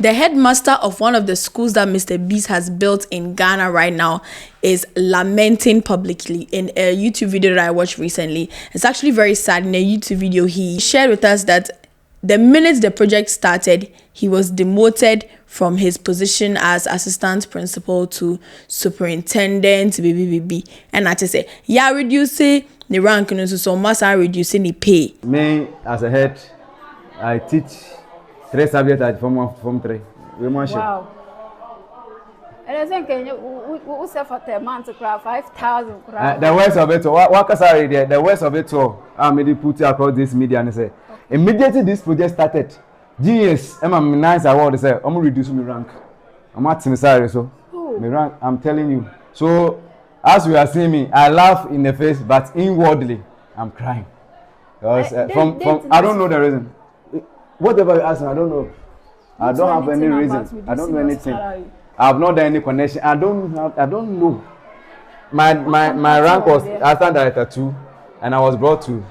The headmaster of one of the schools that MrBeast has built in Ghana right now is lamenting publicly in a YouTube video that I watched recently. It's actually very sad. In a YouTube video, he shared with us that the minute the project started, he was demoted from his position as assistant principal to superintendent, and I just say, yeah, reducing the rank, so must I reducing the pay. Me, as a head, I teach 3 subjects at Form 3. Wow. And I think we sell for the month to cry 5,000. The worst of it all, what sorry, the worst of it all, I made it put across this media and say, immediately this project started, GES, I'm nice award, say, I'm reducing my rank. I'm not sorry, so my rank, I'm telling you. So, as you are seeing me, I laugh in the face, but inwardly, I'm crying. Because from I don't know the reason. Whatever you ask me, I don't know. I don't have any reason. I don't know anything. I have not done any connection. I don't know. My rank was assistant director 2, and I was brought to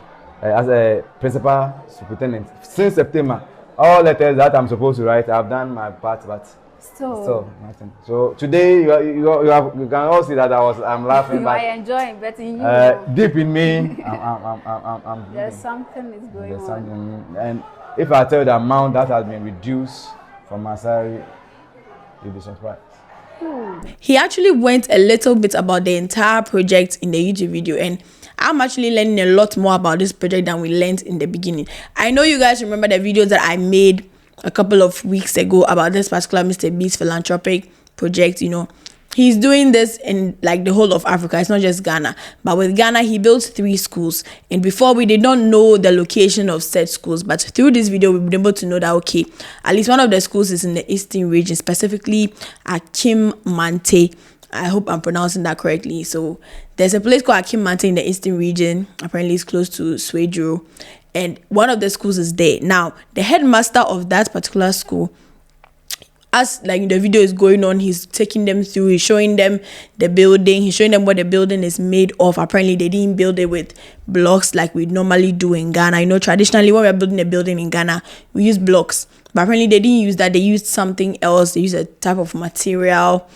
as a principal superintendent. Since September, all letters that I'm supposed to write, I've done my part, but still nothing. So today you can all see that I'm laughing. You are enjoying, but in you, deep in me, I'm there's something is going on. And if I tell the amount that has been reduced from my salary, you'll be surprised. He actually went a little bit about the entire project in the YouTube video, and I'm actually learning a lot more about this project than we learned in the beginning. I know you guys remember the videos that I made a couple of weeks ago about this particular MrBeast philanthropic project. He's doing this in like the whole of Africa. It's not just Ghana. But with Ghana, he built 3 schools. And before, we did not know the location of said schools. But through this video, we've been able to know that, okay, at least one of the schools is in the eastern region, specifically Akim Mante. I hope I'm pronouncing that correctly. So there's a place called Akim Mante in the eastern region. Apparently, it's close to Swedru. And one of the schools is there. Now, the headmaster of that particular school, as like the video is going on, he's taking them through, he's showing them the building, he's showing them what the building is made of. Apparently they didn't build it with blocks like we normally do in Ghana. Traditionally when we're building a building in Ghana, we use blocks, but apparently they didn't use that. They used something else. They used a type of material.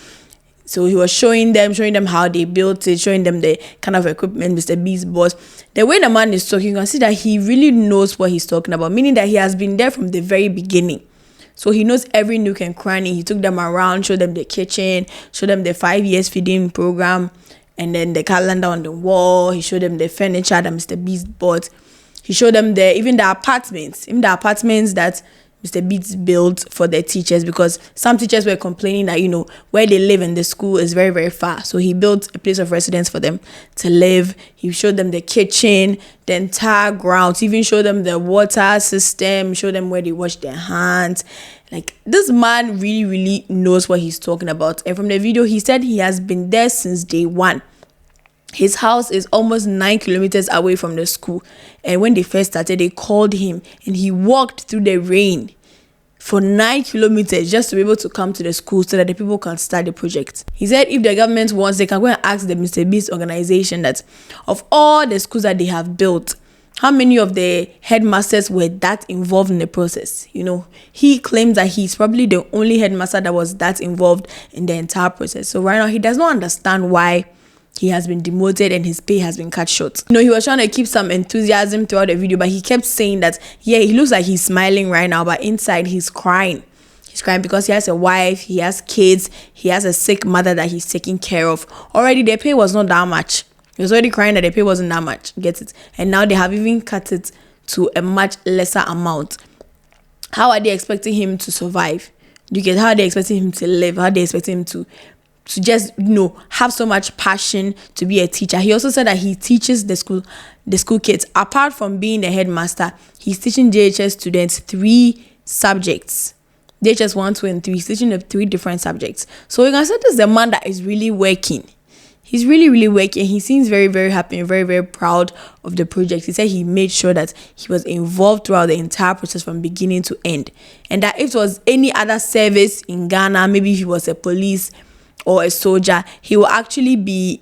So he was showing them how they built it, showing them the kind of equipment MrBeast bought. The way the man is talking, you can see that he really knows what he's talking about, meaning that he has been there from the very beginning. So he knows every nook and cranny. He took them around, showed them the kitchen, showed them the 5 years feeding program, and then the calendar on the wall. He showed them the furniture that MrBeast bought. He showed them even the apartments that MrBeast built for their teachers, because some teachers were complaining that, where they live in the school is very, very far. So he built a place of residence for them to live. He showed them the kitchen, the entire grounds, even showed them the water system, showed them where they wash their hands. Like, this man really, really knows what he's talking about. And from the video, he said he has been there since day 1. His house is almost 9 kilometers away from the school. And when they first started, they called him and he walked through the rain for 9 kilometers just to be able to come to the school so that the people can start the project. He said if the government wants, they can go and ask the MrBeast organization that of all the schools that they have built, how many of the headmasters were that involved in the process. He claims that he's probably the only headmaster that was that involved in the entire process. So right now, he does not understand why he has been demoted and his pay has been cut short. He was trying to keep some enthusiasm throughout the video, but he kept saying that, yeah, he looks like he's smiling right now, but inside he's crying. He's crying because he has a wife, he has kids, he has a sick mother that he's taking care of. Already, their pay was not that much. He was already crying that the pay wasn't that much. Get it? And now they have even cut it to a much lesser amount. How are they expecting him to survive? You get how are they expecting him to live? How are they expecting him to just have so much passion to be a teacher? He also said that he teaches the school kids. Apart from being a headmaster, he's teaching GHS students 3 subjects. GHS 1, 2, and 3. He's teaching them 3 different subjects. So you can say this is a man that is really working. He's really, really working. He seems very, very happy and very, very proud of the project. He said he made sure that he was involved throughout the entire process from beginning to end. And that if it was any other service in Ghana, maybe if he was a police or a soldier, he will actually be,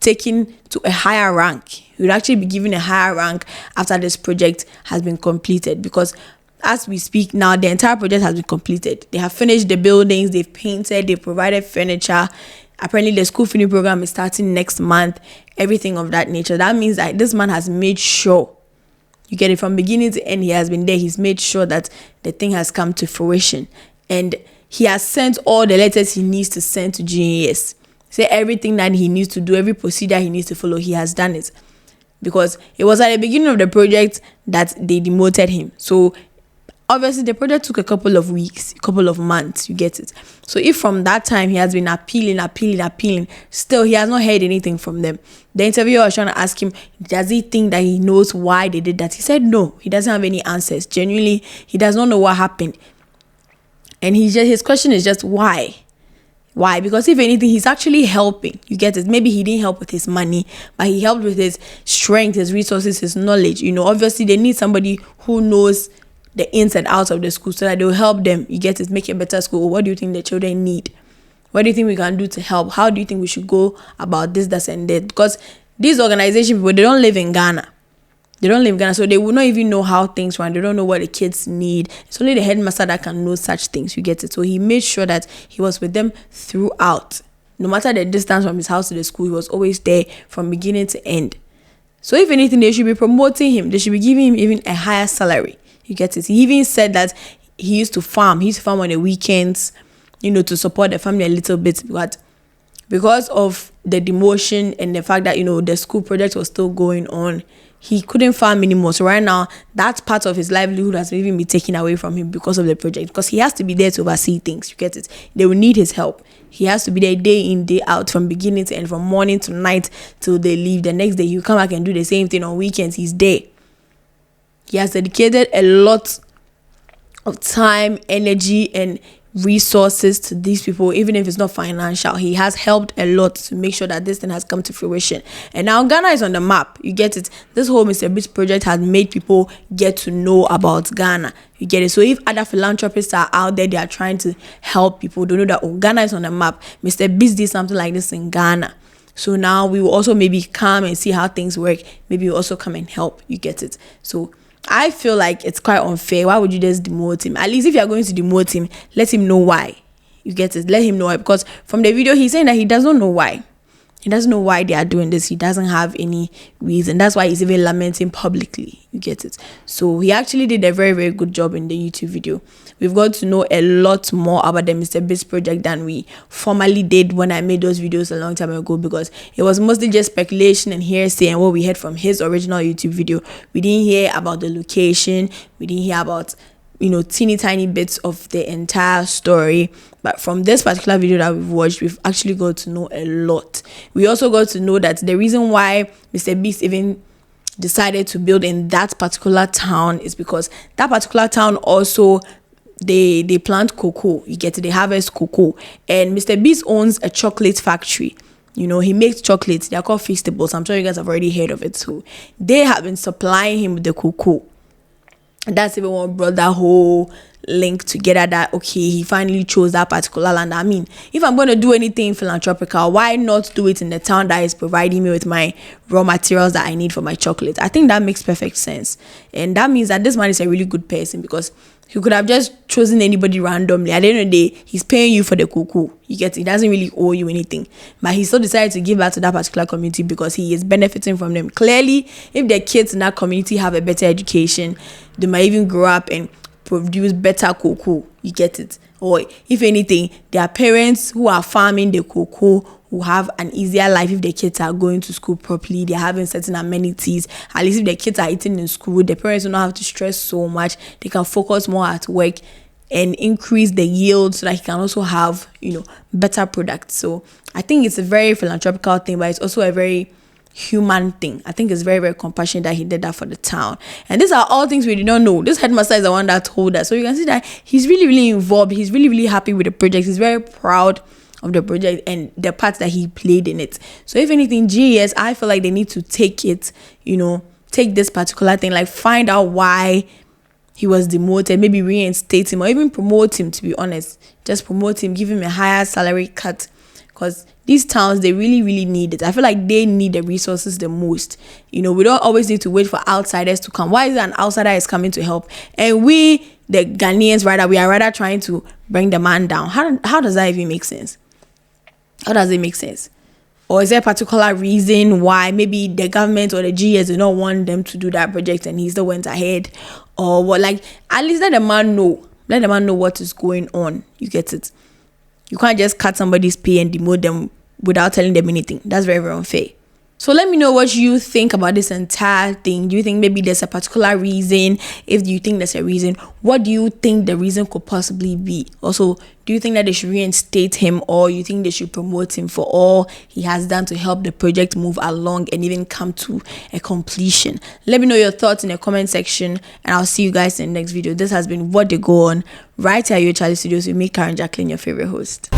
taken to a higher rank. He would actually be given a higher rank after this project has been completed, because as we speak now, the entire project has been completed. They have finished the buildings, they've painted, they've provided furniture. Apparently the school feeding program is starting next month, everything of that nature. That means that this man has made sure, you get it, from beginning to end, he has been there. He's made sure that the thing has come to fruition. And he has sent all the letters he needs to send to GES. Say everything that he needs to do, every procedure he needs to follow, he has done it. Because it was at the beginning of the project that they demoted him. So obviously the project took a couple of weeks, a couple of months, you get it. So if from that time he has been appealing, still he has not heard anything from them. The interviewer was trying to ask him, does he think that he knows why they did that? He said no, he doesn't have any answers. Genuinely, he does not know what happened. And his question is just why? Why? Because if anything, he's actually helping. You get it? Maybe he didn't help with his money, but he helped with his strength, his resources, his knowledge. Obviously they need somebody who knows the ins and outs of the school so that they'll help them. You get it? Make a better school. What do you think the children need? What do you think we can do to help? How do you think we should go about this, that, and that? Because these organization people, they don't live in Ghana. So they will not even know how things run. They don't know what the kids need. It's only the headmaster that can know such things. You get it? So he made sure that he was with them throughout. No matter the distance from his house to the school, he was always there from beginning to end. So if anything, they should be promoting him. They should be giving him even a higher salary. You get it? He even said that he used to farm. He used to farm on the weekends, to support the family a little bit. But because of the demotion and the fact that, the school project was still going on, he couldn't farm anymore. So right now, that part of his livelihood has even been taken away from him because of the project. Because he has to be there to oversee things. You get it? They will need his help. He has to be there day in, day out, from beginning to end, from morning to night till they leave. The next day, he'll come back and do the same thing on weekends. He's there. He has dedicated a lot of time, energy, and resources to these people, even if it's not financial. He has helped a lot to make sure that this thing has come to fruition. And now Ghana is on the map. You get it? This whole MrBeast project has made people get to know about Ghana. You get it? So if other philanthropists are out there, they are trying to help people, they know that, Ghana is on the map. MrBeast did something like this in Ghana. So now we will also maybe come and see how things work. Maybe we'll also come and help. You get it? So I feel like it's quite unfair. Why would you just demote him? At least if you're going to demote him, let him know why. You get it? Let him know why. Because from the video, he's saying that he doesn't know why. He doesn't know why they are doing this. He doesn't have any reason. That's why he's even lamenting publicly. You get it? So he actually did a very, very good job in the YouTube video. We've got to know a lot more about the MrBeast project than we formerly did when I made those videos a long time ago, because it was mostly just speculation and hearsay and what we heard from his original YouTube video. We didn't hear about the location. We didn't hear about, teeny tiny bits of the entire story. But from this particular video that we've watched, we've actually got to know a lot. We also got to know that the reason why MrBeast even decided to build in that particular town is because that particular town also, they plant cocoa. You get it? They harvest cocoa. And MrBeast owns a chocolate factory. He makes chocolates. They're called Feastables. I'm sure you guys have already heard of it too. They have been supplying him with the cocoa. And that's even what brought that whole link together, that he finally chose that particular land. I mean, if I'm going to do anything philanthropical, why not do it in the town that is providing me with my raw materials that I need for my chocolate? I think that makes perfect sense. And that means that this man is a really good person, because he could have just chosen anybody randomly. At the end of the day, he's paying you for the cocoa. You get it? He doesn't really owe you anything. But he still decided to give back to that particular community because he is benefiting from them. Clearly, if the kids in that community have a better education, they might even grow up and produce better cocoa. You get it? Or if anything, their parents who are farming the cocoa will have an easier life if the kids are going to school properly. They're having certain amenities. At least if the kids are eating in school, the parents don't have to stress so much. They can focus more at work and increase the yield so that he can also have, better products. So I think it's a very philanthropical thing, but it's also a very human thing. I think it's very, very compassionate that he did that for the town. And these are all things we did not know. This headmaster is the one that told us. So you can see that he's really, really involved. He's really, really happy with the project. He's very proud of the project and the part that he played in it. So if anything, GES, I feel like they need to take it, take this particular thing, like find out why he was demoted, maybe reinstate him or even promote him, to be honest. Just promote him, give him a higher salary cut. because these towns, they really need it. I feel like they need the resources the most. You know, we don't always need to wait for outsiders to come. Why is it an outsider is coming to help, and we, the Ghanaians, we are rather trying to bring the man down? How does that even make sense? How does it make sense? Or is there a particular reason why maybe the government or the GES do not want them to do that project and he still went ahead? Or what? Like, at least let the man know. Let the man know what is going on. You get it? You can't just cut somebody's pay and demote them without telling them anything. That's very, very unfair. So let me know what you think about this entire thing. Do you think maybe there's a particular reason? If you think there's a reason, what do you think the reason could possibly be? Also, do you think that they should reinstate him, or you think they should promote him for all he has done to help the project move along and even come to a completion? Let me know your thoughts in the comment section, and I'll see you guys in the next video. This has been What They Go On right here at Your Charlie Studios with me, Karen Jacqueline, your favorite host.